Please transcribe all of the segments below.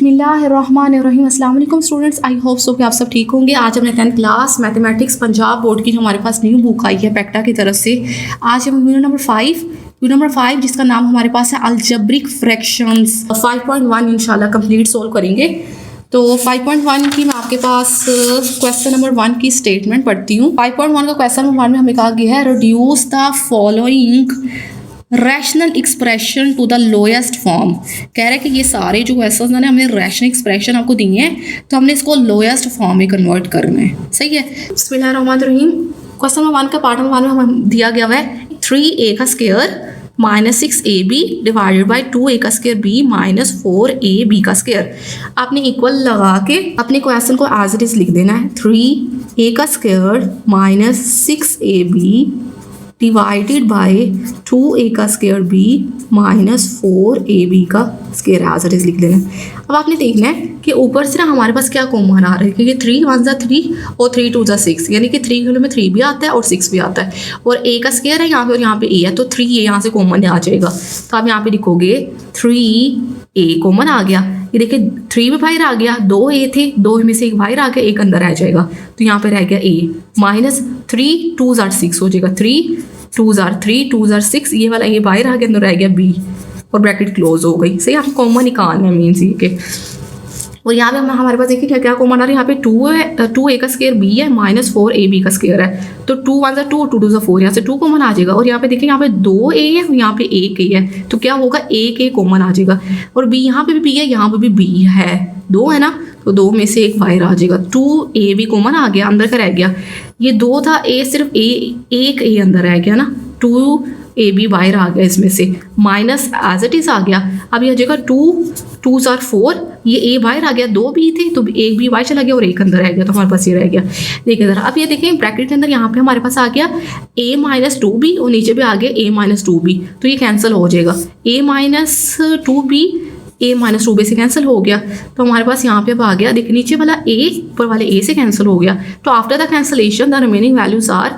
बिस्मिल्लाहिर्रहमानिर्रहीम। अस्सलाम वालेकुम स्टूडेंट्स, आई होप सो कि आप सब ठीक होंगे। आज हमने 10th class mathematics Punjab board की जो हमारे पास न्यू बुक आई है पैक्टा की तरफ से, आज हम यूनिट नंबर 5 जिसका नाम हमारे पास है अलजेब्रिक फ्रैक्शंस 5.1 इंशाल्लाह कंप्लीट सोल्व करेंगे। तो 5.1 की मैं आपके पास क्वेश्चन नंबर 1 की स्टेटमेंट पढ़ती हूँ। 5.1 का क्वेश्चन नंबर 1 में हमें कहा गया है reduce the following rational expression to the lowest form. कह रहा है कि ये सारे जो क्वेश्चन हैं हमने रैशनल एक्सप्रेशन आपको दी हैं, तो हमने इसको लोएस्ट फॉर्म में कन्वर्ट करना है। सही है। बिस्मिल्लाहिर्रहमानिर्रहीम। क्वेश्चन नंबर 1 का पार्ट नंबर 1 में हमें दिया गया है 3a का square minus 6ab divided by 2a का स्क्वायर b माइनस 4ab का स्क्वायर। आपने इक्वल लगा के अपने क्वेश्चन को एज इट इज लिख देना है। 3a का square minus 6ab divided by 2a का स्क्वायर b माइनस 4ab का स्क्वायर एज इट इज लिख लेना है। अब आपने देखना है कि ऊपर से ना हमारे पास क्या कॉमन आ रहा है, क्योंकि 3 1 जा 3 और 3 2 जा 6, यानी कि 3 किलो में 3 भी आता है और 6 भी आता है, और a का स्क्वायर है यहाँ पे और यहाँ पे a है, तो 3a यहाँ से कॉमन आ जाएगा। तो आप यहाँ पे लिखोगे 3a कॉमन आ गया। ये देखिए 3 भी बाहर आ गया, 2 a थे, 2 में से एक बाहर आ गया, एक अंदर आ जाएगा, तो यहाँ पे रह गया a माइनस 3 2 जार 6 हो जाएगा। 3 2 जार 3 2 जार 6, ये वाला ये बाहर आ गया, अंदर रह गया b और ब्रैकेट क्लोज हो गई। सही, आपको कॉमन निकालना है मीन्स ये के। और यहाँ पे हमारे पास देखिए क्या क्या कॉमन आ रहा है। यहाँ पे 2 है, 2a का स्क्वायर b है माइनस 4ab का स्क्वायर है, तो 2 1 जा 2 2 2 जा 4, यहाँ से 2 कॉमन आ जाएगा। और यहाँ पे देखिए यहाँ पे 2a है और यहाँ पे 1a है, तो क्या होगा 1a कॉमन आ जाएगा। और b यहाँ पे भी b है, यहाँ पे भी b है, 2 है ना, तो 2 में से एक बाहर आ जाएगा। 2a भी कॉमन आ गया, अंदर का रह गया। ये 2 था, a सिर्फ एक a अंदर रह गया ना, 2ab बाहर आ गया इसमें से, माइनस एज इट इज आ गया। अब ये आ जाएगा 2 2 जार 4, ये a बाहर आ गया, 2 b थे तो एक b बाहर चला गया और एक अंदर रह गया, तो हमारे पास ये रह गया। देखिए ज़रा, अब ये देखें ब्रैकेट के अंदर यहाँ पे हमारे पास आ गया a माइनस 2b और नीचे भी आ गया a माइनस 2b, तो ये कैंसिल हो जाएगा। a minus 2b a minus 2b से कैंसिल हो गया, तो हमारे पास यहाँ पे अब आ गया, देखिए नीचे वाला a ऊपर वाले a से कैंसिल हो गया। तो after the cancellation the remaining values are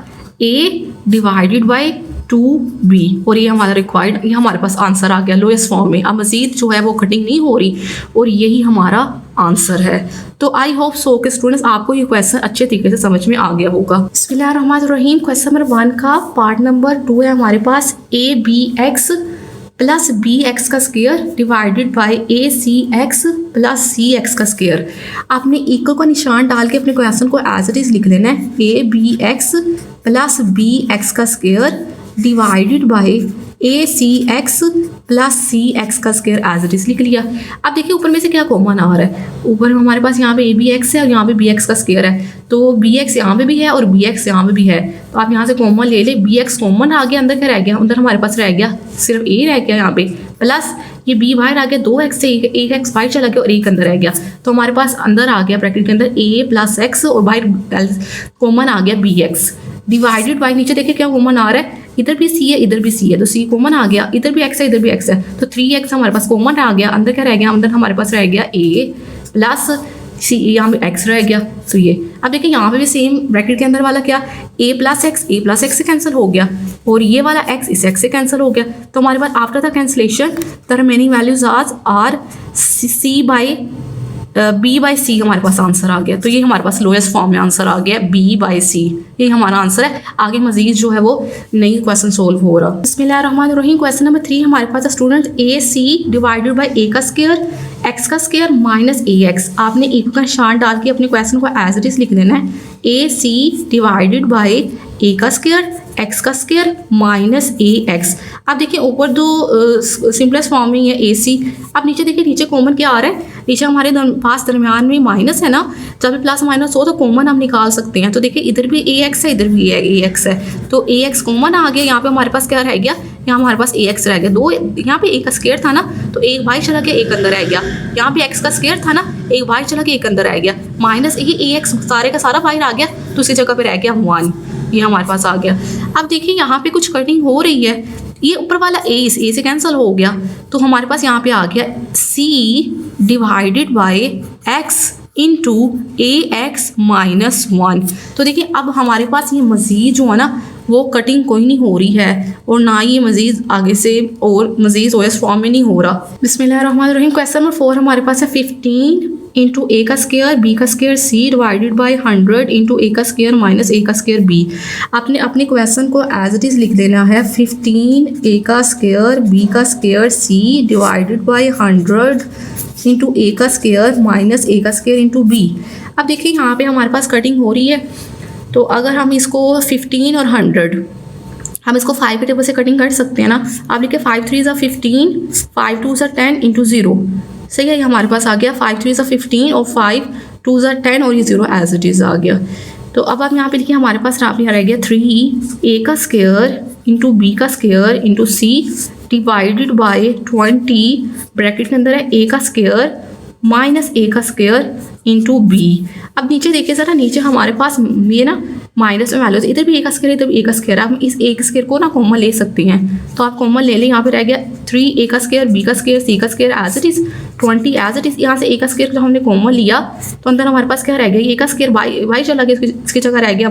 a divided by 2b, और ये हमारा रिक्वायर्ड, ये हमारे पास आंसर आ गया लोएस्ट फॉर्म में। अब मजीद जो है वो कटिंग नहीं हो रही, और यही हमारा आंसर है। तो आई होप सो कि स्टूडेंट्स आपको ये क्वेश्चन अच्छे तरीके से समझ में आ गया होगा। बिस्मिल्लाहिर्रहमानिर्रहीम। क्वेश्चन नंबर 1 का पार्ट नंबर 2 है हमारे पास abx प्लस bx का square divided by acx plus cx का स्क्वायर। आपने इक्वल का निशान डाल के अपने क्वेश्चन को एज इट इज लिख लेना है। abx प्लस bx का square divided by acx plus cx का स्क्वायर एज इट इज लिख लिया। अब देखिए ऊपर में से क्या कॉमन आ रहा है, ऊपर हमारे पास यहाँ पे abx है और यहाँ पे bx का स्क्वायर है, तो bx यहाँ पे भी है और bx यहाँ पे भी है, तो आप यहाँ से कॉमन ले ले। bx कॉमन आ गया, अंदर क्या रह गया, अंदर हमारे पास रह गया सिर्फ a रह गया यहाँ पे, प्लस ये b बाहर आ गया, 2x से एक x बाहर चला गया और एक अंदर रह गया, तो हमारे पास अंदर आ गया ब्रैकेट के अंदर a प्लस x और बाहर कॉमन आ गया bx डिवाइडेड बाई, नीचे देखिए क्या कॉमन आ रहा है, इधर भी c है इधर भी c है, तो c कॉमन आ गया, इधर भी x है इधर भी x है, तो 3x हमारे पास कॉमन आ गया, अंदर क्या रह गया, अंदर हमारे पास रह गया a प्लस c, यहाँ पे x रह गया। तो ये अब देखिए यहाँ पे भी सेम ब्रैकेट के अंदर वाला क्या, a प्लस x से कैंसिल हो गया, और ये वाला x इस x से कैंसिल हो गया, तो हमारे पास after the cancellation the remaining values are c by b by C हमारे पास आंसर आ गया। तो ये हमारे पास लोएस्ट फॉर्म में आंसर आ गया b बाई सी, ये हमारा आंसर है। आगे मजीद जो है वो नई क्वेश्चन सोल्व हो रहा। बिस्मिल्लाहिर्रहमानिर्रहीम। क्वेश्चन नंबर 3 हमारे पास student ac divided by a का स्क्वायर x का स्क्वायर माइनस ax। आपने एक का निशान डाल के अपने क्वेश्चन को एज इट इज लिख देना है। ac डिवाइडेड बाई a का स्क्वायर x का स्क्वायर माइनस ax। अब देखिए ऊपर दो सिंपलेस्ट फॉर्म में है ac। अब नीचे देखिए, नीचे कॉमन क्या आ रहा है, नीचे हमारे पास दरमियान में माइनस है ना, जब प्लस माइनस हो तो कॉमन हम निकाल सकते हैं। तो देखिए इधर भी ax है इधर भी ax है, तो ax कॉमन आ गया। यहाँ पे हमारे पास क्या रह गया, यहाँ हमारे पास ax रह गया, 2 यहाँ पे a का स्क्वायर था ना, तो एक बाहर चला गया एक अंदर रह गया, यहाँ पे x का स्क्वायर था ना, एक बाहर चला गया एक अंदर रह गया, माइनस ये ax सारे का सारा बाहर आ गया, तो उसी जगह पे रह गया 1, ये हमारे पास आ गया। अब देखिए यहाँ पे कुछ कटिंग हो रही है, ये ऊपर वाला a से कैंसिल हो गया, तो हमारे पास यहाँ पे आ गया c divided by x into ax minus 1। तो देखिए अब हमारे पास ये मज़ीद जो है ना वो कटिंग कोई नहीं हो रही है और ना ही मज़ीद आगे से और मज़ीद ओएस फॉर्म में नहीं हो रहा। बिस्मिल्लाहिर्रहमानिर्रहीम। क्वेश्चन नंबर 4 हमारे पास है 15 इंटू ए का स्केयर बी का square C divided by 100 into A का स्केयर माइनस ए का स्केयर बी। आपने अपने क्वेश्चन को एज इट इज़ लिख देना है 15 ए का स्केयर बी का square C divided by 100 into A का स्केयर माइनस ए का स्केयर इंटू बी। अब देखिए यहाँ पे हमारे पास कटिंग हो रही है, तो अगर हम इसको 15 और 100 हम इसको 5 के टेबल से कटिंग कर सकते हैं ना। आप लिखे 5 3 ज़ा 15, 5 2 ज़ा 10 इंटू 0। सही है, ये हमारे पास आ गया 5 3 ज़ा 15 और 5 2 ज़ा 10 और ये 0 एज इट इज़ आ गया। तो अब आप यहाँ पे लिखिए हमारे पास यहाँ रह गया 3 ए का स्केयर इंटू बी का square into C divided by 20 bracket के अंदर है ए का स्केयर माइनस ए का स्केयर इंटू बी। अब नीचे देखिए ज़रा, नीचे हमारे पास ये ना माइनस में वैल्यूज, इधर भी ए का स्केयर इधर भी ए का स्केयर। आप इस ए के स्केयर को ना कॉमन ले सकते हैं, तो आप कॉमन ले लें। यहाँ पे रह गया 3 ए का स्केयर बी का स्केयर सी का square as it is 20 as it is. यहाँ से ए का स्केयर जब हमने कॉमन लिया तो अंदर हमारे पास क्या रह गया, ए का स्केयर बाई चला गया, इसकी जगह रह गया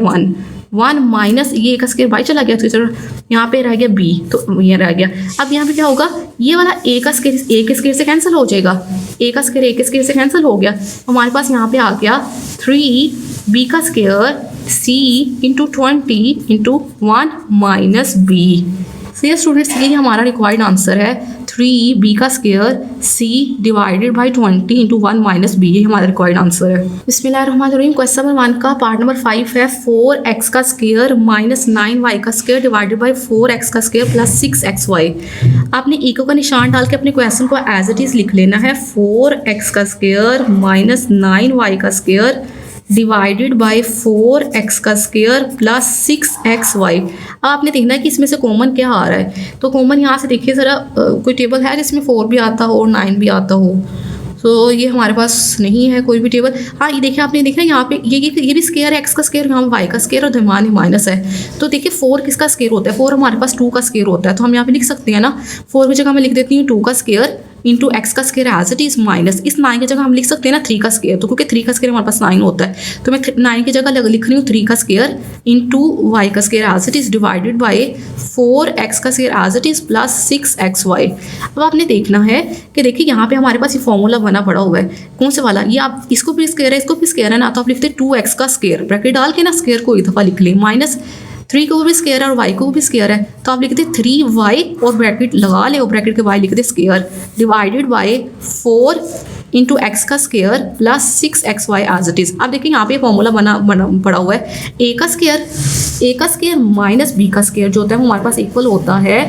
1 माइनस ये का स्केयर बाई चला गया, इसकी जगह यहाँ पे रह गया बी, तो ये रह गया। अब यहाँ पे क्या होगा, ये वाला ए का स्केयर ए के स्केयर से कैंसिल हो जाएगा, ए का स्केयर ए के स्केयर से कैंसिल हो गया। हमारे पास यहाँ पे आ गया 3 बी का square C into 20 into 1 minus B. सही स्टूडेंट्स, ये हमारा रिक्वायर्ड आंसर है 3 बी का square C divided by 20 into 1 minus B. ये हमारा रिक्वायर्ड आंसर है। बिस्मिल्लाहिर्रहमानिर्रहीम। क्वेश्चन नंबर 1 का पार्ट नंबर 5 है 4x का स्केयर माइनस 9y का स्केयर डिवाइडेड बाई 4x का स्केयर प्लस 6xy। आपने इक्वल का निशान डाल के अपने क्वेश्चन को एज इट इज़ लिख लेना है 4x का स्केयर माइनस 9y का स्केयर डिवाइडेड बाई 4x का स्केयर प्लस 6xy। अब आपने देखना है कि इसमें से कॉमन क्या आ रहा है। तो कॉमन यहाँ से देखिए ज़रा, कोई टेबल है जिसमें 4 भी आता हो और 9 भी आता हो, तो ये हमारे पास नहीं है कोई भी टेबल। हाँ, ये देखिए आपने देखा यहाँ पे ये भी स्केयर है, x का स्केयर, यहाँ y का स्केयर और दरमियान में माइनस है। तो देखिए 4 किसका स्केयर होता है, 4 हमारे पास 2 का स्केयर होता है, तो हम यहाँ पे लिख सकते हैं ना 4 की जगह मैं लिख देती हूँ 2 का स्केयर इंटू एक्स का square as it is minus इस 9 की जगह हम लिख सकते हैं ना 3 का स्केयर, तो क्योंकि 3 का स्केयर हमारे पास 9 होता है, तो मैं 9 की जगह लिख रही हूँ 3 का स्केयर इंटू वाई का square as it is divided by 4x का square as it is plus 6xy। अब आपने देखना है कि देखिए यहाँ पे हमारे पास ये फॉर्मूला बना पड़ा हुआ है, कौन से वाला, ये आप इसको भी स्केयर है इसको भी स्केयर है ना, तो आप लिखते हैं 2x का स्केयर, ब्रैकेट डाल के ना स्केयर को एक दफ़ा लिख लें, माइनस 3 को भी स्केयर है और y को भी स्केयर है, तो आप लिखते 3y और ब्रैकेट लगा ले और ब्रैकेट के y लिखते square divided by 4 into x का square plus 6xy as it is. अब देखिए यहाँ पे फॉर्मूला बना पड़ा हुआ है, ए का स्केयर माइनस बी का स्केयर जो होता है हमारे पास इक्वल होता है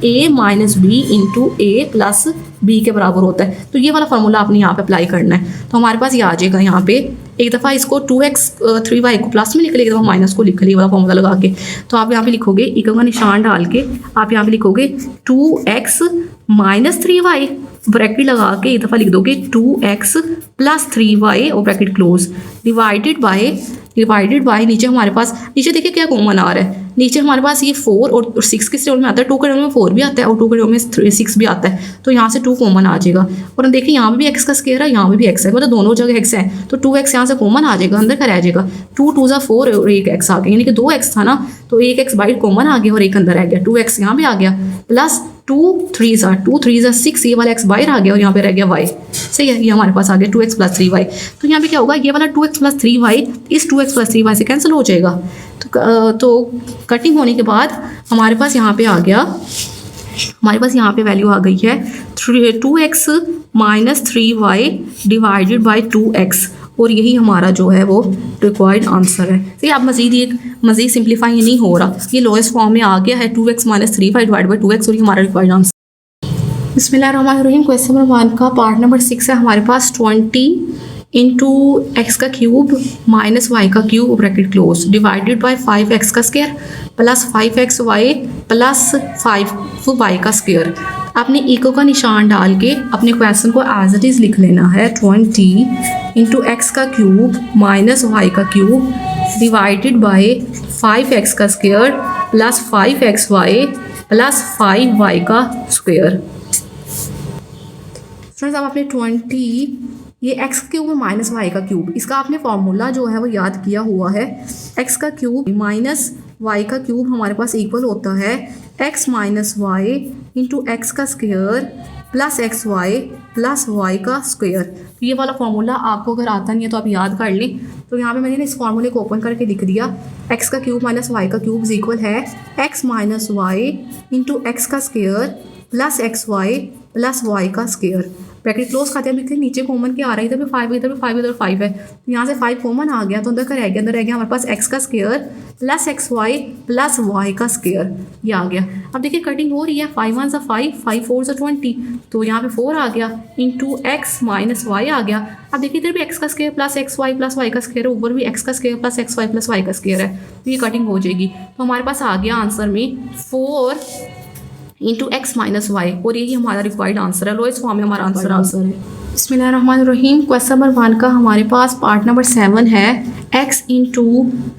a minus B into A plus B के बराबर होता है। तो ये वाला फार्मूला आपने यहाँ पे अप्लाई करना है, तो हमारे पास ये आ जाएगा। यहाँ पे एक दफ़ा इसको 2x 3y को प्लस में लिख लिया, एक दफ़ा माइनस को लिख लिया वाला फॉर्मूला लगा के, तो आप यहाँ पे लिखोगे इक्वल का निशान डाल के आप यहाँ पे लिखोगे 2x माइनस 3y ब्रैकेट लगा के एक दफ़ा लिख दोगे 2x प्लस 3y और ब्रैकेट क्लोज डिवाइडेड बाय नीचे हमारे पास, नीचे देखिए क्या कॉमन आ रहा है, नीचे हमारे पास ये 4 और 6 किस टेबल में आता है, 2 के टेबल में 4 भी आता है और 2 के टेबल में 6 भी आता है, तो यहाँ से 2 कॉमन आ जाएगा। और देखिए यहाँ पे भी x का स्केयर है, यहाँ पे भी x है, मतलब दोनों जगह x है, तो 2x यहाँ से कॉमन आ जाएगा, अंदर का रह जाएगा 2 2 4 और एक x आ गया, यानी कि 2x था ना, तो एक x बाइट कॉमन आ गया और एक अंदर रह गया, 2x यहाँ पे आ गया प्लस 2 3 6 ये वाला x बाहर आ गया और यहाँ पे रह गया y। सही है, ये हमारे पास आ गया 2x प्लस 3y। तो यहाँ पे क्या होगा, ये वाला 2x प्लस 3y इस 2x प्लस 3y से कैंसिल हो जाएगा। तो कटिंग होने के बाद हमारे पास यहाँ पे आ गया, हमारे पास यहाँ पे वैल्यू आ गई है 2x minus 3y divided by 2x, और यही हमारा जो है वो रिक्वायर्ड आंसर है। तो आप मज़ीद सिंप्लीफाई नहीं हो रहा, ये लोएस्ट फॉर्म में आ गया है 2x minus 3y divide by 2x, और ये हमारा रिक्वायर्ड आंसर। बिस्मिल्लाहिर्रहमानिर्रहीम। क्वेश्चन नंबर 1 का पार्ट नंबर 6 है हमारे पास 20 इंटू एक्स का क्यूब माइनस वाई का cube bracket close divided by 5x का square plus 5xy plus 5y का स्केयर। आपने इक्वल का निशान डाल के अपने क्वेश्चन को एज इट इज़ लिख लेना है 20 इंटू एक्स का क्यूब माइनस वाई का क्यूब डिवाइडेड बाई 5x का square plus 5xy plus 5y का स्क्वायर। फ्रेंड्स, अब आपने 20 ये x क्यूब माइनस वाई का क्यूब, इसका आपने फॉर्मूला जो है वो याद किया हुआ है, x का क्यूब माइनस वाई का क्यूब हमारे पास इक्वल होता है x minus y into x का square plus x Y plus Y का स्क्वायर। ये वाला फार्मूला आपको अगर आता नहीं है तो आप याद कर लें। तो यहाँ पे मैंने ना इस फार्मूले को ओपन करके लिख दिया, एक्स का क्यूब माइनस वाई का क्यूब इक्वल है x minus y into x का square plus x Y plus Y का स्क्वायर। ब्रैकेट क्लोज खाते हैं, नीचे कॉमन क्या आ रहा है, इधर भी 5 इधर भी 5 इधर 5 है, तो यहाँ से 5 कॉमन आ गया, तो अंदर का रह गया हमारे पास एक्स का square plus x Y plus Y का स्क्वायर, ये आ गया। अब देखिए कटिंग हो रही है, 5 1 = 5, 5 4 = 20, तो यहाँ पे 4 आ गया इंटू एक्स माइनस वाई आ गया। अब देखिए इधर भी एक्स का square plus x Y plus Y का स्क्वायर है, ऊपर भी एक्स का square plus x Y plus Y का स्क्वायर है, तो ये कटिंग हो जाएगी। तो हमारे पास आ गया आंसर में 4 इंटू एक्स माइनस वाई, और यही हमारा रिक्वायर्ड आंसर है, लोएस्ट फॉर्म में हमारा आंसर है। बिस्मिल्लाहिर्रहमानिर्रहीम। क्वेश्चन नंबर 1 का हमारे पास पार्ट नंबर 7 है, x इंटू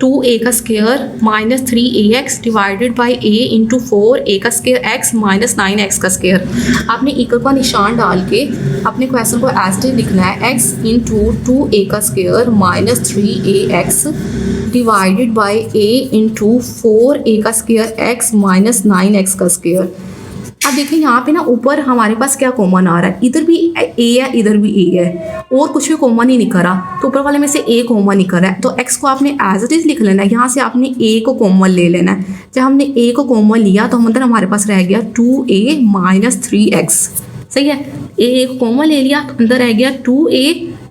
2a का square minus 3ax divided by a into 4a का स्क्वायर x माइनस 9x का स्क्वायर। आपने इक्वल का निशान डाल के अपने क्वेश्चन को एज इट लिखना है, x इंटू 2a का square minus 3ax divided by a into 4a का स्क्वायर x माइनस 9x का स्क्वायर। अब देखिए यहाँ पे ना ऊपर हमारे पास क्या कॉमन आ रहा है, इधर भी a है इधर भी a है, और कुछ भी कॉमन ही नहीं करा, तो ऊपर वाले में से a कॉमन नहीं करा है, तो x को आपने एज इट इज लिख लेना है। यहाँ से आपने a को कॉमन ले लेना है। जब हमने a को कॉमन लिया तो अंदर हमारे पास रह गया 2a माइनस 3x, सही है। a को कॉमन ले लिया तो अंदर रह गया 2a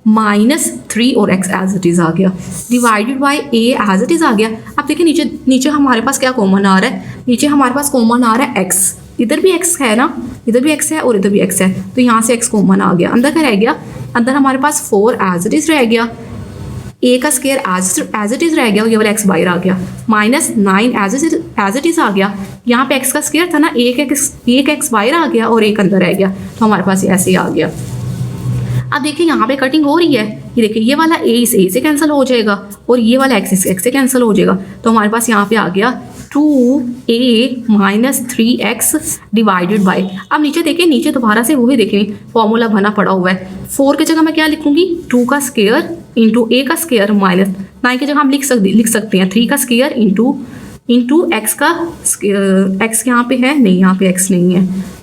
माइनस 3 और x एज इट इज़ आ गया, divided by a as it is आ गया। अब देखिए नीचे हमारे पास क्या कॉमन आ रहा है, नीचे हमारे पास कॉमन आ रहा है x, इधर भी x है ना, इधर भी x है और इधर भी x है, तो यहाँ से x कॉमन आ गया। अंदर क्या रह गया, अंदर हमारे पास 4 एज इट इज़ रह गया, a का स्क्वायर एज इट इज़ रह गया, ये वाला x बाहर आ गया, माइनस 9 एज इट इज़ आ गया। यहाँ पे x का स्क्वायर था ना, एक x बाहर आ गया और एक अंदर रह गया, तो हमारे पास ऐसे ही आ गया। अब देखिए यहाँ पे कटिंग हो रही है, ये देखिए ये वाला a इस a से कैंसिल हो जाएगा और ये वाला x इस x से कैंसिल हो जाएगा, तो हमारे पास यहाँ पे आ गया 2a minus 3x divided by. अब नीचे देखिए, नीचे दोबारा से वही देखें फॉर्मूला बना पड़ा हुआ है, 4 की जगह मैं क्या लिखूंगी, 2 का स्क्वायर इंटू a का स्क्वायर माइनस 9 की जगह हम लिख सकते हैं 3 का स्क्वायर इंटू x का x यहाँ पे है नहीं, यहाँ पे x नहीं है,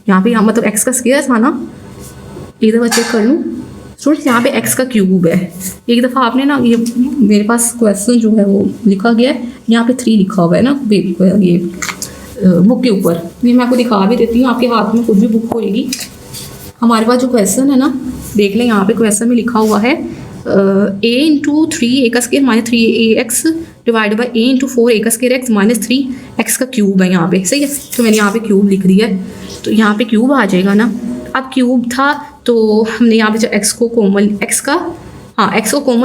यहाँ पे मतलब x का स्क्वायर था ना, इधर मैं चेक कर लूँ स्टूडेंट्स, यहाँ पे x का क्यूब है। एक दफ़ा आपने ना, ये मेरे पास क्वेश्चन जो है वो लिखा गया है, यहाँ पे 3 लिखा हुआ है ना ये बुक के ऊपर, ये मैं आपको दिखा भी देती हूँ, आपके हाथ में कुछ भी बुक होएगी। हमारे पास जो क्वेश्चन है ना, देख लें, यहाँ पे क्वेश्चन में लिखा हुआ है a इंटू 3a का square minus 3ax divide by a into 4a का स्क्वायर x माइनस 3x का क्यूब है यहाँ पे, सही है। तो मैंने यहाँ पे क्यूब लिख दिया है, तो यहाँ पे क्यूब आ जाएगा ना। अब क्यूब था तो हमने यहाँ पे जो x को कॉमन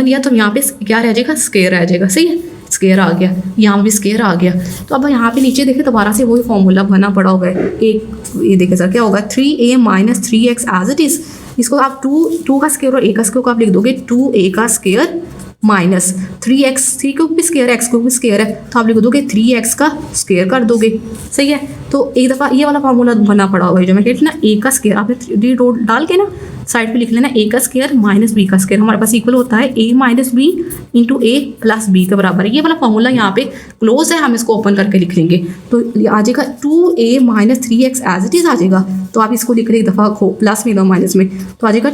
लिया, तो यहाँ पे क्या रह जाएगा, स्क्वायर रह जाएगा, सही है, स्क्वायर आ गया, यहाँ भी स्क्वायर आ गया। तो अब यहाँ पे नीचे देखें दोबारा से वही फॉर्मूला बना पड़ा हुआ है, ये देखें सर क्या होगा, 3a minus 3x as it is, इसको आप 2 का स्क्वायर और a का स्क्वायर को आप लिख दोगे 2a का स्क्वायर माइनस 3x, 3 को भी स्क्वायर है, x को भी स्क्वायर है, तो आप लिख दोगे 3x का स्क्वायर कर दोगे, सही है। तो एक दफ़ा ये वाला फार्मूला बना पड़ा हुआ है जो मैं कहती ना, a का स्क्वायर आपने डी डाल के ना साइड पे लिख लेना, a का स्क्वायर माइनस b का स्क्वायर हमारे पास इक्वल होता है a minus B into a plus b के बराबर है। ये वाला फार्मूला यहाँ पे क्लोज है, हम इसको ओपन करके लिख लेंगे, तो आ जाएगा 2a minus 3x as it is आ जाएगा। तो आप इसको लिख रहे एक दफ़ा प्लस में दो माइनस में, तो आ जाएगा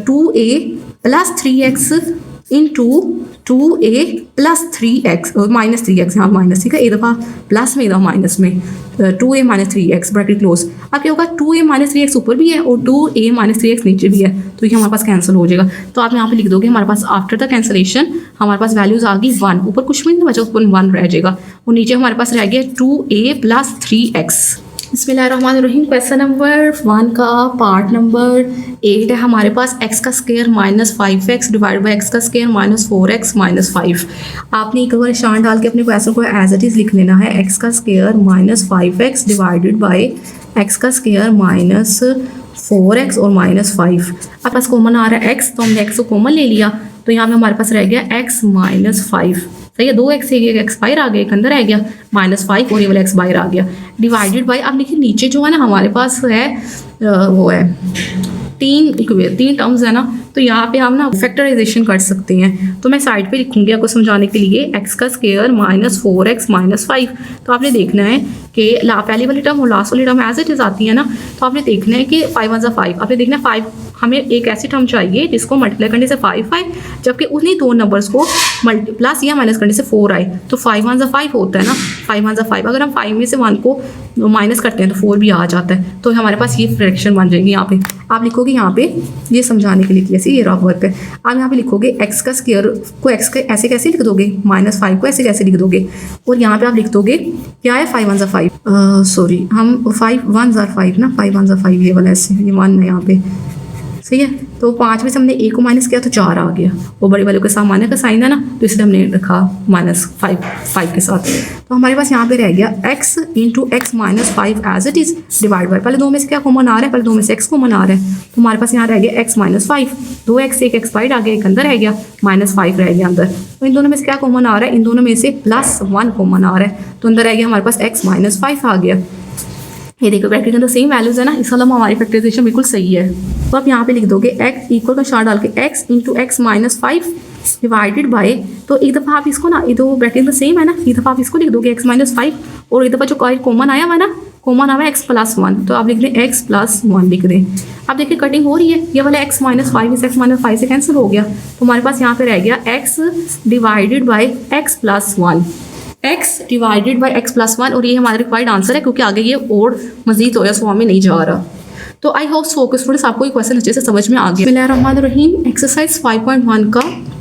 2a plus 3x into 2a plus 3x और माइनस 3x, यहाँ माइनस, ठीक है, एक दफ़ा प्लस में एक दफ़ा माइनस में, 2a minus 3x bracket close. अब क्या होगा, 2a माइनस 3x ऊपर भी है और 2a माइनस 3x नीचे भी है, तो ये हमारे पास कैंसिल हो जाएगा। तो आप यहाँ पे लिख दोगे हमारे पास आफ्टर द कैंसलेशन हमारे पास वैल्यूज़ आ गई 1, ऊपर कुछ भी नहीं बचा, ऊपर 1 रह जाएगा, और नीचे हमारे पास रह गया 2a प्लस 3x। बिस्मिल्लाहिर्रहमानिर्रहीम। क्वेश्चन नंबर 1 का पार्ट नंबर 8 है हमारे पास, x का square minus 5x divide by x का स्क्वायर माइनस 4x माइनस 5। आपने एक बार निशान डाल के अपने क्वेश्चन को एज इट इज़ लिख लेना है, x का square minus 5x divided by x का स्क्वायर माइनस 4x और माइनस 5। अब पास कॉमन आ रहा है x, तो हमने x को कॉमन ले लिया, तो यहाँ पे हमारे पास रह गया x माइनस 5, सही है, 2x से एक x बाहर आ गया, एक अंदर रह गया माइनस 5 और ये वाला x बाहर आ गया, डिवाइडेड बाई। अब देखिए नीचे जो है ना हमारे पास है वो है 3 टर्म्स है ना, तो यहाँ पे हम ना फैक्टराइजेशन कर सकते हैं। तो मैं साइड पे लिखूंगी आपको समझाने के लिए एक्स का स्क्वायर माइनस 4x माइनस 5। तो आपने देखना है कि पहली वाली टर्म और लास्ट वाली टर्म एज इट इज आती है ना, तो आपने देखना है कि 5 1 5, आपने देखना है 5 हमें एक ऐसी टर्म चाहिए जिसको मल्टीप्लाई करने से 5 आए, जबकि उन्हीं दो नंबर्स को प्लस या माइनस करने से 4 आए। तो 5 1 5 होता है ना, 5 1 5। अगर हम 5 में से 1 को माइनस करते हैं तो 4 भी आ जाता है। तो हमारे पास ये फ्रैक्शन बन जाएगी। यहाँ पे आप लिखोगे, यहाँ पे ये समझाने के लिए किया ये रफ वर्क है। आप यहाँ पे लिखोगे एक्स का स्क्वायर को एक्स का ऐसे कैसे लिख दोगे, माइनस 5 को ऐसे कैसे लिख दोगे, और यहाँ पे आप लिख दोगे क्या है 5 1 5, सॉरी हम 5 1 5 ना, 5 1 5 ये वाला ऐसे, ये 1 है यहाँ पे, सही है। तो 5 में से हमने a को माइनस किया तो 4 आ गया, वो बड़े वालों के साथ माइनस का साइन है ना, तो इसलिए हमने रखा -5 के साथ। तो हमारे पास यहाँ पे रह गया x into X minus 5 as it is divide by, पहले दो में से क्या कॉमन आ रहा है, पहले दो में से x कॉमन आ रहा है, तो हमारे पास यहाँ रह गया x माइनस 5, 2x एक x बाइट आ गया, एक अंदर रह गया, -5 रह गया अंदर। तो इन दोनों में से क्या कॉमन आ रहा है, इन दोनों में से +1 कॉमन आ रहा है, तो अंदर रह गया हमारे पास x माइनस 5 आ गया। ये देखो ब्रैकेट के अंदर सेम वैल्यूज है ना, इस वाला हमारी फैक्टराइजेशन बिल्कुल सही है। तो आप यहाँ पे लिख दोगे x इक्वल का शार्ट डाल के x into X minus 5 divided by, तो एक दफ़ा आप इसको ना, ये दो ब्रैकेट में सेम है ना, एक दफ़ा आप इसको लिख दोगे x माइनस 5, और एक दफ़ा जो कॉमन आया हुआ ना, कॉमन आया x प्लस 1, तो आप लिख दें x प्लस 1 लिख दें। अब देखिए कटिंग हो रही है, ये वाला x माइनस 5 इस x माइनस 5 से कैंसिल हो गया, तो हमारे पास यहाँ पे रह गया x divided by x plus 1, x divided by x plus 1, और ये हमारा रिक्वायर्ड आंसर है, क्योंकि आगे ये और मजीद होया फॉर्म में नहीं जा रहा। तो आई होप सो कि स्टूडेंट्स आपको ये क्वेश्चन अच्छे से समझ में आ गया। बिस्मिल्लाहिर्रहमानिर्रहीम, एक्सरसाइज 5.1 का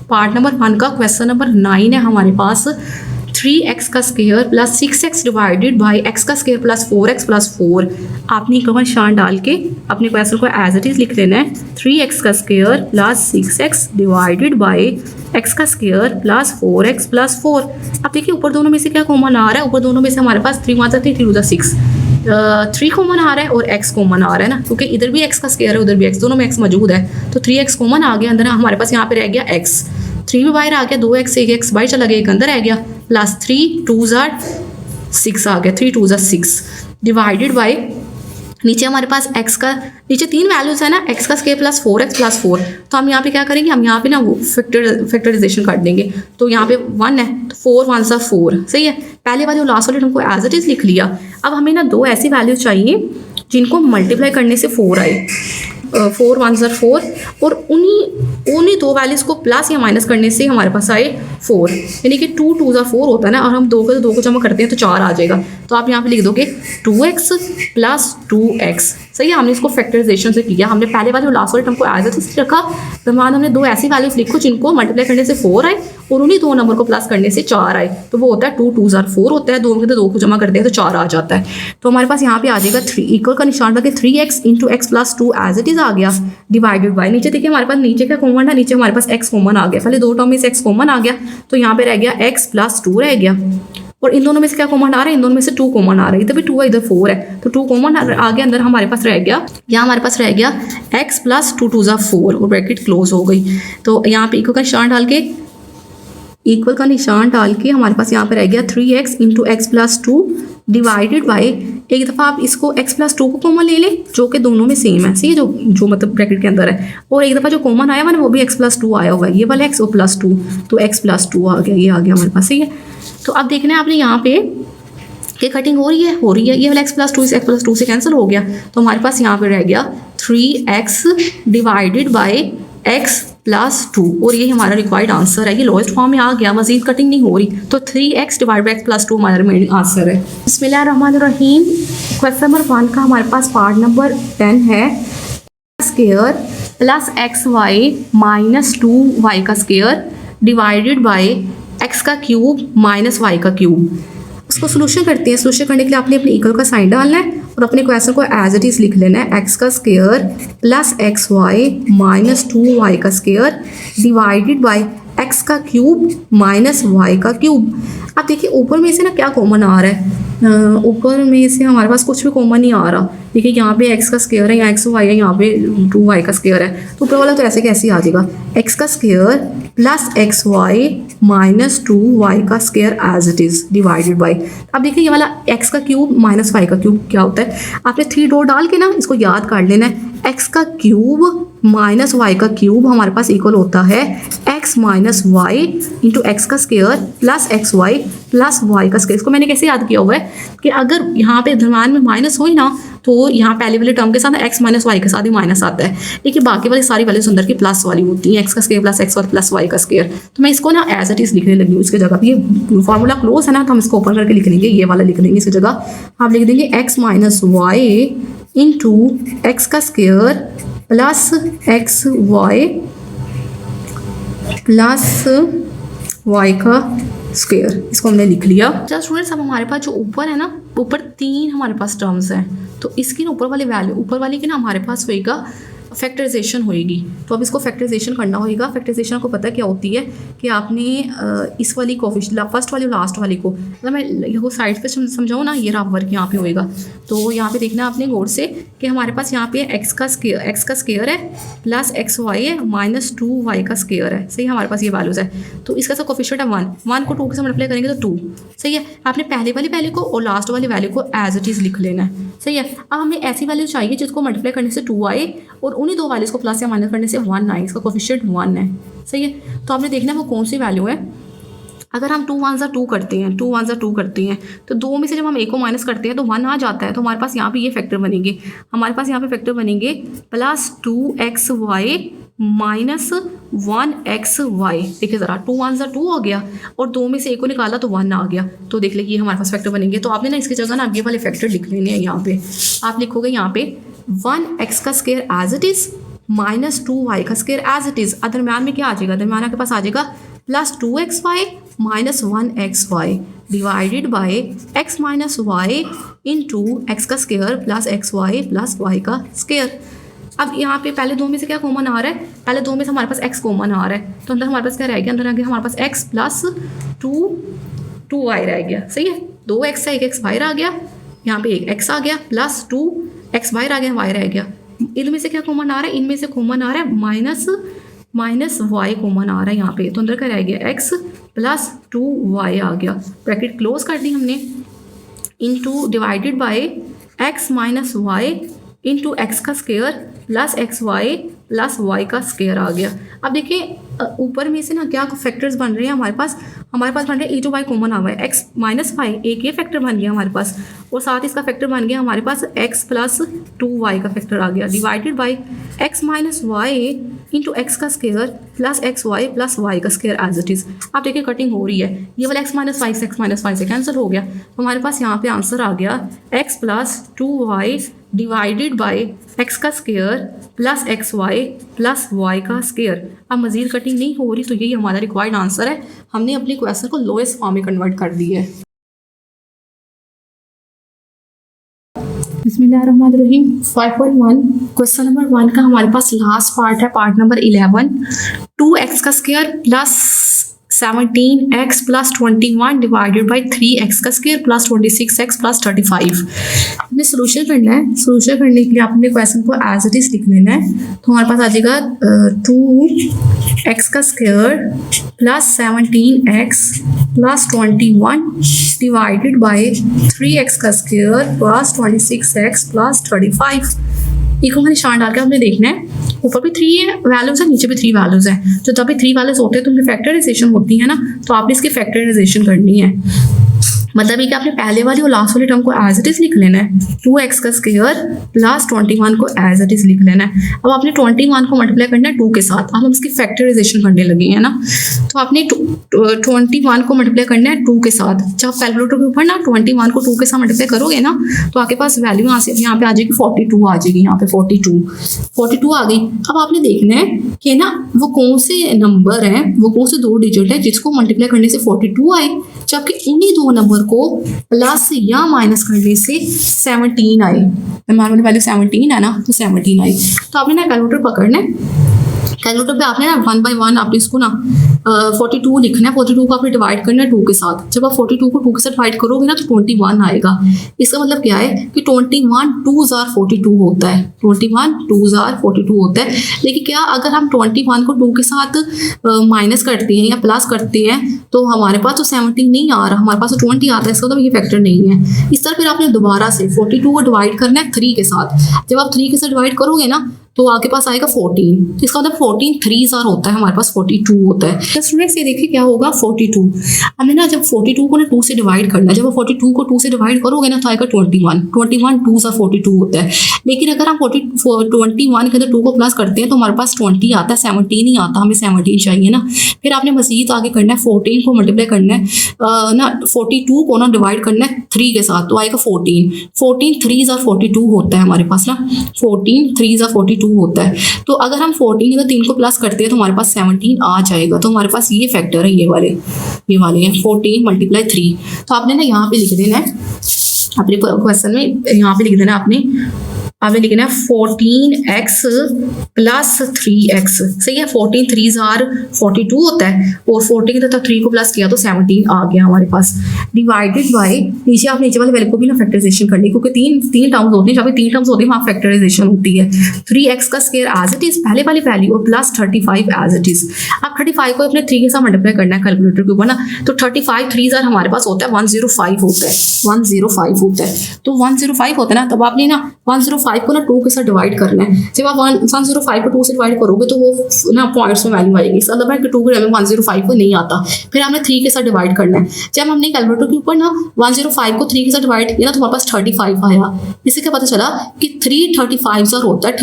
पार्ट नंबर 1 का क्वेश्चन नंबर 9 है हमारे पास। 3x का square plus 6x divided by x का स्क्वायर प्लस 4x प्लस 4। आपने इक्वल निशान डाल के अपने क्वेश्चन को एज इट इज लिख लेना है। 3x का square plus 6x divided by x का स्क्वायर प्लस 4x प्लस 4। अब देखिए ऊपर दोनों में से क्या कॉमन आ रहा है, ऊपर दोनों में से हमारे पास 3 1 3 3 6 3 कॉमन आ रहा है और x कॉमन आ रहा है ना, क्योंकि इधर भी x का स्क्वायर है उधर भी x, दोनों में x मौजूद है, तो 3x कॉमन आ गया अंदर। हमारे पास यहाँ पे रह गया x, 3 भी बाहर आ गया, 2x एक x बाहर चला गया, एक अंदर रह गया, प्लस 3 2 6 आ गया, 3 2 6 डिवाइडेड बाई, नीचे हमारे पास x का, नीचे 3 वैल्यूज है ना, x का स्क्वायर प्लस 4x प्लस 4। तो हम यहाँ पे क्या करेंगे, हम यहाँ पे ना वो फैक्टराइजेशन कर देंगे। तो यहाँ पे 1 है तो 4 1 4, सही है। पहले वाले और लास्ट वाले हमको एज इट इज लिख लिया। अब हमें ना दो ऐसी वैल्यूज चाहिए जिनको मल्टीप्लाई करने से 4 आए, 4 1 4, और उन्हीं दो वैल्यूज को प्लस या माइनस करने से हमारे पास आए 4, यानी कि 2 2 4 होता है ना, और हम 2 को जमा करते हैं तो 4 आ जाएगा। तो आप यहाँ पे लिख दोगे 2x प्लस 2x, सही है। हमने इसको फैक्टराइजेशन से किया, हमने पहले वाले और लास्ट वाले टर्म को एज इट इज रखा। तो बाद हमने दो ऐसी वैल्यूज लिखो जिनको मल्टीप्लाई करने से 4 आए और उन्हीं दो नंबर को प्लस करने से 4 आए, तो वो होता है 2 2 4 होता है, 2 में से 2 को जमा करते हैं तो 4 आ जाता है। तो हमारे पास यहाँ पे आ जाएगा 3 इक्वल का निशान लगे 3x into x plus 2 as it is आ गया, डिवाइडेड बाय, नीचे देखिए हमारे पास नीचे क्या कॉमन है, नीचे हमारे पास x कॉमन आ गया, पहले दो टर्म में से x कॉमन आ गया, तो यहाँ पे रह गया x प्लस 2 रह गया, और इन दोनों में से क्या कॉमन आ रहा है, इन दोनों में से 2 कॉमन आ रहा है, इधर भी 2 है इधर 4 है, तो 2 कॉमन आ गया, अंदर हमारे पास रह गया, यहाँ हमारे पास रह गया x प्लस 2 2 4, और ब्रैकेट क्लोज हो गई। तो यहाँ पे इक्वल का निशान डाल के, इक्वल का निशान डाल के हमारे पास यहाँ पे रह गया 3x into x plus 2 divided by, एक दफ़ा आप इसको x प्लस 2 को कॉमन ले लें जो कि दोनों में सेम है, सही है, जो मतलब ब्रैकेट के अंदर है, और एक दफ़ा जो कॉमन आया हुआ ना वो भी x प्लस 2 आया हुआ है, ये वाला x और प्लस 2, तो x प्लस 2 आ गया, ये आ गया हमारे पास, सही है। तो अब देखना है आपने यहाँ पे कि कटिंग हो रही है, ये वाला x प्लस 2 इस x प्लस 2 से कैंसिल हो गया, तो हमारे पास यहाँ पे रह गया 3x divided by x plus 2, और ये हमारा रिक्वायर्ड आंसर है, ये लोएस्ट फॉर्म में आ गया, मजीद कटिंग नहीं हो रही, तो 3x divide by x plus 2 हमारा रिमेनिंग आंसर है। बिस्मिल्लाहिर्रहमानिर्रहीम, क्वेश्चन नंबर 1 का हमारे पास पार्ट नंबर 10 है। Square plus xy minus 2y का स्क्वायर डिवाइडेड बाई x का क्यूब माइनस y का क्यूब। उसको सोल्यूशन करते हैं। सोल्यूशन करने के लिए आपने अपने इक्वल का साइन डालना है और अपने क्वेश्चन को एज इट इज लिख लेना है, x का square plus xy minus 2y का स्क्वायर डिवाइडेड बाई x का क्यूब माइनस y का क्यूब। अब देखिए ऊपर में से ना क्या कॉमन आ रहा है, ऊपर में से हमारे पास कुछ भी कॉमन नहीं आ रहा। देखिए यहाँ पे x का स्क्वायर है, यहाँ x y है, यहाँ पे 2y का स्क्वायर है, तो ऊपर वाला तो ऐसे कैसे आ जाएगा, x का square plus x Y minus 2y का square as it is divided by. अब देखिए ये वाला x का क्यूब माइनस y का क्यूब क्या होता है, आपने 3 डॉट डाल के ना इसको याद कर लेना है। x का क्यूब माइनस y का क्यूब हमारे पास इक्वल होता है x minus y into x का square plus x Y plus Y का स्क्वायर। इसको मैंने कैसे याद किया हुआ है कि अगर यहाँ पे दरम्यान में माइनस हो ना तो यहाँ पहले वाले टर्म के साथ एक्स माइनस वाई के साथ ही माइनस आता है, लेकिन बाकी वाली सारी वैल्यूज अंदर की प्लस वाली होती हैं, एक्स का स्क्वायर प्लस एक्स और प्लस वाई का स्क्वायर। तो मैं इसको ना एज इट इज लिखने लगी हूँ इसकी जगह पे। ये फॉर्मूला क्लोज है ना तो हम इसको ओपन करके लिख लेंगे, ये वाला लिख लेंगे इसकी जगह। आप लिख देंगे x minus y into x का square plus x Y plus Y का स्क्वायर। इसको हमने लिख लिया। चलो स्टूडेंट्स, अब हमारे पास जो ऊपर है ना, ऊपर 3 हमारे पास टर्म्स हैं, तो इसकी ना ऊपर वाली वैल्यू, ऊपर वाली की ना हमारे पास होएगा फैक्टराइजेशन होएगी। तो अब इसको फैक्टराइजेशन करना होएगा। फैक्टराइजेशन को पता क्या होती है कि आपने इस वाली कोफिशिएंट फर्स्ट वाली और लास्ट वाली को, मतलब मैं इसको साइड पे समझाऊँ ना, ये रफ वर्क यहाँ पे होएगा। तो यहाँ पे देखना आपने गौर से कि हमारे पास यहाँ पे एक्स का स्क्वायर है प्लस एक्स वाई है माइनस 2y का स्क्वायर है। सही, हमारे पास ये वैल्यूज है। तो इसका सब कोफिशिएंट है 1 को 2 के साथ मल्टीप्लाई करेंगे तो 2। सही है, आपने पहले वाली वैल्यू को और लास्ट वाली वैल्यू को एज इट इज़ लिख लेना है। सही है, अब हमें ऐसी वैल्यू चाहिए जिसको मल्टीप्लाई करने से 2 आए और उन्हीं 2 वैल्यूज़ को प्लस या माइनस करने से 1 आए। इसका कोफिशिएंट 1 है। सही है, तो आपने देखना है वो कौन सी वैल्यू है। अगर हम 2 1 2 करते हैं, 2 1 2 करते हैं, तो 2 में से जब हम एक को माइनस करते हैं तो 1 आ जाता है। तो हमारे पास यहाँ पे ये फैक्टर बनेंगे, हमारे पास यहाँ पे फैक्टर बनेंगे प्लस 2xy माइनस 1xy। देखिए ज़रा, 2 1 2 हो गया और 2 में से एक को निकाला तो 1 आ गया। तो देख लीजिए हमारे पास फैक्टर बनेंगे। तो आपने ना इसकी जगह ना ये वाले फैक्टर लिख लेने हैं। यहाँ पे आप लिखोगे यहाँ पे 1x का square as it is minus 2y का स्क्वायर एज इट इज़। दरम्यान में क्या आ जाएगा, दरम्यान आपके पास आ जाएगा plus 2xy minus 1xy divided by x minus y into x का square plus xy plus y का स्क्वायर। अब यहाँ पे पहले 2 में से क्या कॉमन आ रहा है, पहले 2 में से हमारे पास x कॉमन आ रहा है, तो अंदर हमारे पास क्या रह गया, अंदर आ गया हमारे पास x प्लस 2y रह गया। सही है, 2x है, 1xy रह गया, यहाँ पे एक x आ गया प्लस 2xy रह गया, y रह गया। इनमें से क्या कॉमन आ रहा है, इनमें से कॉमन आ रहा है माइनस y कॉमन आ रहा है यहाँ पे, तो अंदर क्या रह गया x प्लस 2y आ गया। ब्रैकेट क्लोज कर दी हमने, into divided by x minus y into x का square plus x Y plus Y का स्क्वायर आ गया। अब देखिए ऊपर में से ना क्या फैक्टर्स बन रहे हैं हमारे पास बन रहे हैं, e टू वाई कॉमन आ हुआ है, x माइनस वाई एक ये फैक्टर बन गया हमारे पास, और साथ ही इसका फैक्टर बन गया हमारे पास x प्लस 2y का फैक्टर आ गया, divided by x minus y into x का square plus x Y plus Y का स्क्वायर एज इट इज़। आप देखिए कटिंग हो रही है, ये वाला x माइनस वाई से कैंसिल हो गया, तो हमारे पास यहाँ पे आंसर आ गया x plus 2y divided by x का square plus x Y plus Y का स्क्वायर। अब मज़ीद कटिंग नहीं हो रही, तो यही हमारा रिक्वायर्ड आंसर है। हमने अपने क्वेश्चन को लोएस्ट फॉर्म में कन्वर्ट कर दिया है। बिस्मिल्लाहिर्रहमानिर्रहीम। 5.1 क्वेश्चन नंबर 1 का हमारे पास लास्ट पार्ट है, पार्ट नंबर 11। 2x का square plus 17x plus 21 divided by 3x का स्क्वायर प्लस 26x प्लस 35। हमें सोल्यूशन करना है। सोल्यूशन करने के लिए आपने क्वेश्चन को एज इट इज लिख लेना है। तो हमारे पास आ जाएगा 2x का square plus 17x plus 21 divided by 3x का square plus 26x plus 35। Eco का निशान डाल के आपने देखना है, ऊपर भी 3 वैल्यूज है, नीचे भी 3 वैल्यूज है। तो जब भी 3 वैल्यूज होते हैं तो उनकी फैक्टराइजेशन होती है ना, तो आपने इसकी फैक्टराइजेशन करनी है। मतलब ये कि आपने पहले वाली और लास्ट वाली टर्म को एज इट इज लिख लेना है। 2x का स्क्वायर प्लस 21 को एज इट इज लिख लेना है। अब आपने 21 को मल्टीप्लाई करना है 2 के साथ। अब हम इसकी फैक्टराइजेशन करने लगे हैं ना, तो आपने 21 को मल्टीप्लाई करना है 2 के साथ। जब कैलकुलेटर के ऊपर ना 21 को 2 के साथ मल्टीप्लाई करोगे ना, तो आपके पास वैल्यू यहाँ पे आ जाएगी 42 आ जाएगी, यहाँ पे 42 आ गई। अब आपने देखना है कि ना वो कौन से नंबर हैं, वो कौन से 2 डिजिट है जिसको मल्टीप्लाई करने से 42 आए, जबकि उन्हीं 2 नंबर को प्लस या माइनस करने से 17 आई। हमारे वैल्यू 17 है ना, तो 17 आई। तो आपने ना कैलकुलेटर पकड़ना है, कैलकुलेटर पे आपने ना 1 बाई 1 आपने इसको ना 42 लिखना है। 42 को आपने डिवाइड करना है 2 के साथ। जब आप 42 को 2 के साथ डिवाइड करोगे ना तो 21 आएगा। इसका मतलब क्या है कि 21 2s are 42 होता है। 21 2s are 42 होता है। लेकिन क्या अगर हम 21 को 2 के साथ माइनस करते हैं या प्लस करते हैं तो हमारे पास तो 17 नहीं आ रहा, हमारे पास तो 20 आता है। इसका मतलब ये फैक्टर नहीं है। इस तरह फिर आपने दोबारा से 42 को डिवाइड करना है 3 के साथ। जब आप 3 के साथ डिवाइड करोगे ना तो आपके पास आएगा 14। इसका मतलब 14 3s are होता है, हमारे पास 42 होता है। तो स्टूडेंट्स ये देखिए क्या होगा 42। हमने ना जब 42 को ना 2 से डिवाइड करना है, जब आप 42 को 2 से डिवाइड करोगे ना तो आएगा 21। 21 2s are 42 होता है। लेकिन अगर हम 21 के अंदर 2 को प्लस करते हैं तो हमारे पास 20 आता है, 17 नहीं आता। हमें 17 चाहिए ना। फिर आपने मजीद आगे करना है 14 को मल्टीप्लाई करना है ना 42 को ना डिवाइड करना है 3 के साथ तो आएगा 14। 14 3s are 42 होता है हमारे पास ना। 14 3s are 42 होता है। तो अगर हम 14 3 को प्लस करते हैं तो हमारे पास 17 आ जाएगा। तो हमारे पास ये फैक्टर है, ये वाले हैं 14 मल्टीप्लाई 3। तो आपने ना यहाँ पे लिख देना है अपने क्वेश्चन में, यहाँ पे लिख देना आपने लिखना है 14x प्लस 3x। सही है। 14 3s are 42 होता है और 14 के साथ 3 को प्लस किया तो 17 आ गया हमारे पास। डिवाइडेड बाय नीचे आप नीचे वाले वैल्यू को भी ना फैक्टराइजेशन करनी, क्योंकि तीन टर्म्स होती हैं। जब 3 टर्म्स होती है वहाँ फैक्टराइजेशन होती है। 3x का स्क्वायर एज इट इज पहले वाली वैल्यू और प्लस 35 एज इट इज। अब 35 को अपने 3 के साथ मल्टीप्लाई करना है कैलकुलेटर के ऊपर ना। तो 35 3s are हमारे पास होता है 105 होता है। 105 होता है। तो 105 होता है ना, तब आपने ना 105 को ना 2 के साथ डिवाइड करना है। जब आप 105 को 2 से डिवाइड करोगे तो वो ना पॉइंट्स में वैल्यू आएगी। इसका मतलब है कि 2 के टाइम में 105 को नहीं आता। फिर हमने 3 के साथ डिवाइड करना है। जब हमने कैलकुलेटर के ऊपर ना 105 को 3 के साथ डिवाइड किया ना तो हमारे पास 35 आया। इससे क्या पता चला कि 3 35 होता है।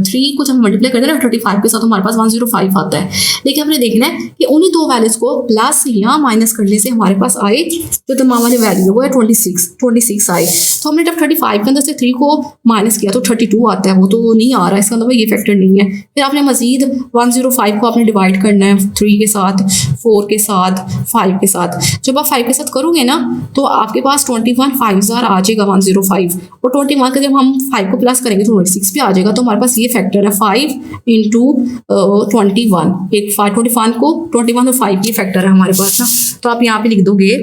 3 को जब मल्टीप्लाई करते हैं ना 35 के साथ हमारे पास 105 आता है। लेकिन हमने देखना है कि उन्हीं दो वैल्यूज को प्लस या माइनस करने से हमारे पास आए जो तमाम वाली वैल्यू वो है 26 आए। तो हमने जब 35 के अंदर से 3 को माइनस किया तो 32 आता है, वो तो नहीं आ रहा। इसका मतलब ये फैक्टर नहीं है। फिर आपने मजीद 105 को आपने डिवाइड करना है 3 के साथ, 4 के साथ, 5 के साथ। जब आप 5 के साथ करोगे ना तो आपके पास 21 5s are आ जाएगा 105 और 21 का जब हम 5 को प्लस करेंगे तो 26 भी आ जाएगा। तो हमारे पास ये फैक्टर है 5 इंटू 21। एक 21 को 21 और 5 ये फैक्टर है हमारे पास ना। तो आप यहाँ पे लिख दोगे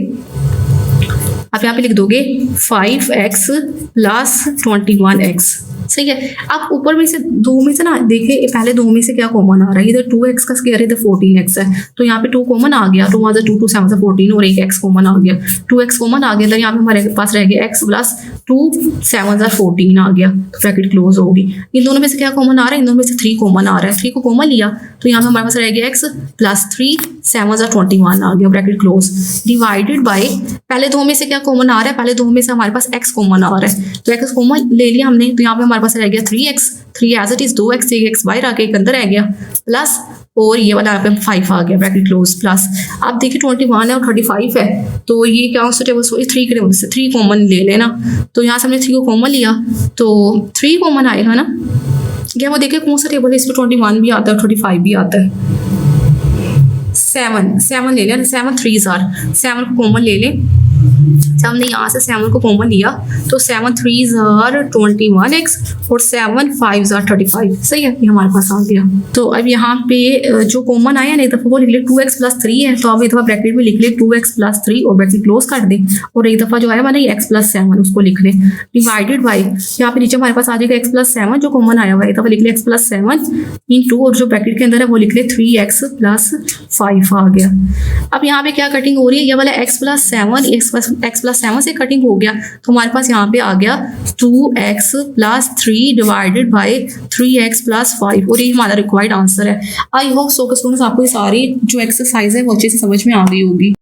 5x प्लस 21x। सही है। अब ऊपर में से दो में से ना देखिए पहले दो में से क्या कॉमन आ रहा है। इधर 2x का स्क्वायर इधर 14x है तो यहाँ पे 2 कॉमन आ गया। 2 1 2 2 7 14 और एक x कॉमन आ गया। 2x कॉमन आ गया तो यहाँ पे हमारे पास रह गया x प्लस 2 7 14 आ गया। तो ब्रैकेट क्लोज होगी। इन दोनों में से क्या कॉमन आ रहा है? इन दोनों में से 3 कॉमन आ रहा है। 3 को कॉमन लिया तो यहाँ पे हमारे पास रह गया x प्लस 3 7 21 आ गया। Bracket close. डिवाइडेड बाय पहले दो में से क्या कॉमन आ रहा है? पहले दो में से हमारे पास x कॉमन आ रहा है तो x कॉमन ले लिया हमने। तो यहाँ पे हमारे पास रह गया 3x 3 as it is 2x 3x बाहर आके एक अंदर रह गया प्लस और ये वाला यहाँ पे 5 आ गया। Bracket close plus. अब देखिए 21 है और 35 है तो ये क्या होता है 3 के वजह से 3 कॉमन ले लेना। तो यहाँ से हमने 3 को कॉमन लिया तो 3 कॉमन आएगा ना। क्या वो देखिए कौन सा टेबल है इसमें 21 भी आता है 35 भी आता है। 7 ले लिया। 7 3s are 7 को कॉमन ले लें। जब हमने यहाँ से 7 को कॉमन लिया तो 7 3s are 21x और 7 5s are 35। सही है। ये हमारे पास आ गया। तो अब यहाँ पे जो कॉमन आया ना एक दफ़ा वो लिख ले 2x प्लस 3 है तो अब एक दफ़ा ब्रैकेट में लिख ले 2x प्लस 3 और ब्रैकेट क्लोज कर दें और एक दफ़ा जो आया मैंने x प्लस 7 उसको लिख लें। डिवाइडेड बाई यहाँ पे नीचे हमारे पास आ जाएगा x प्लस 7 जो कॉमन आया हुआ है। एक दफ़ा लिख ले x प्लस 7 इंटू और जो ब्रैकेट के अंदर है वो लिख ले 3x प्लस 5 आ गया। अब यहाँ पे क्या कटिंग हो रही है? ये वाला x प्लस 7 से कटिंग हो गया तो हमारे पास यहाँ पे आ गया 2x plus 3 divided by 3x plus 5 और ये हमारा रिक्वायर्ड आंसर है। आई होप सो के स्टूडेंट्स आपको ये सारी जो एक्सरसाइज है वो अच्छे से समझ में आ गई होगी।